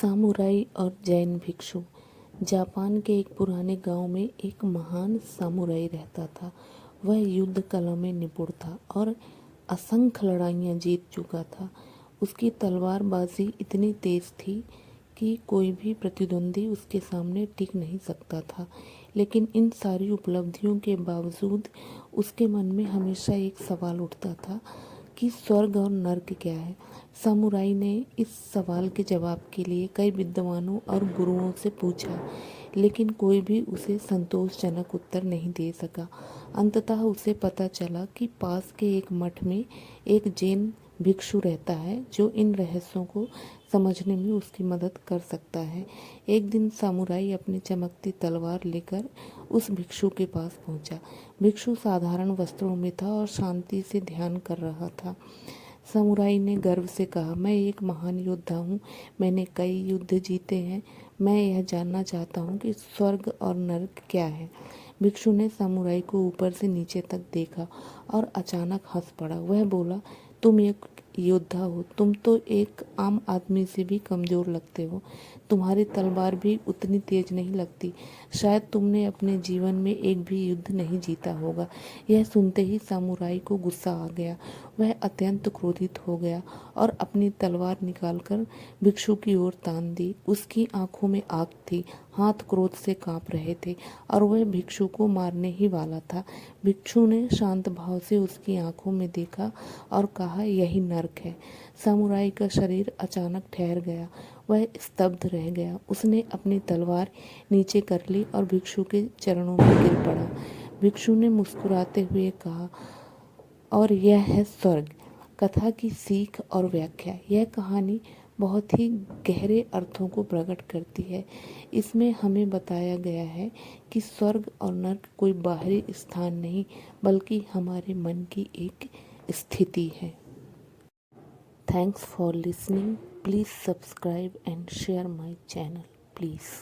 Samurai और जैन भिक्षु। Japan के एक पुराने गांव में एक महान सामुराई रहता था। वह युद्ध कला में निपुण था और असंख्य लड़ाइयाँ जीत चुका था। उसकी तलवारबाजी इतनी तेज थी कि कोई भी प्रतिद्वंदी उसके सामने टिक नहीं सकता था। लेकिन इन सारी उपलब्धियों के बावजूद उसके मन में हमेशा एक सवाल उठता था कि स्वर्ग और नर्क क्या है। सामुराई ने इस सवाल के जवाब के लिए कई विद्वानों और गुरुओं से पूछा, लेकिन कोई भी उसे संतोषजनक उत्तर नहीं दे सका। अंततः उसे पता चला कि पास के एक मठ में एक जैन भिक्षु रहता है जो इन रहस्यों को समझने में उसकी मदद कर सकता है। एक दिन सामुराई अपनी चमकती तलवार लेकर उस भिक्षु के पास पहुंचा। भिक्षु साधारण वस्त्रों में था और शांति से ध्यान कर रहा था। सामुराई ने गर्व से कहा, मैं एक महान योद्धा हूँ, मैंने कई युद्ध जीते हैं। मैं यह जानना चाहता हूँ कि स्वर्ग और नर्क क्या है। भिक्षु ने सामुराई को ऊपर से नीचे तक देखा और अचानक हंस पड़ा। वह बोला, तुम एक योद्धा हो, तुम तो एक आम आदमी से भी कमज़ोर लगते हो। तुम्हारी तलवार भी उतनी तेज नहीं लगती। शायद तुमने अपने जीवन में एक भी युद्ध नहीं जीता होगा। यह सुनते ही सामुराई को गुस्सा आ गया। वह अत्यंत क्रोधित हो गया और अपनी तलवार निकालकर भिक्षु की ओर तान दी। उसकी आंखों में आग थी, हाथ क्रोध से कांप रहे थे और वह भिक्षु को मारने ही वाला था। भिक्षु ने शांत भाव से उसकी आंखों में देखा और कहा, यही नर्क है। सामुराई का शरीर अचानक ठहर गया। वह स्तब्ध रह गया। उसने अपनी तलवार नीचे कर ली और भिक्षु के चरणों में गिर पड़ा। भिक्षु ने मुस्कुराते हुए कहा, और यह है स्वर्ग। कथा की सीख और व्याख्या। यह कहानी बहुत ही गहरे अर्थों को प्रकट करती है। इसमें हमें बताया गया है कि स्वर्ग और नर्क कोई बाहरी स्थान नहीं, बल्कि हमारे मन की एक स्थिति है। Thanks for listening. Please subscribe and share my channel, please.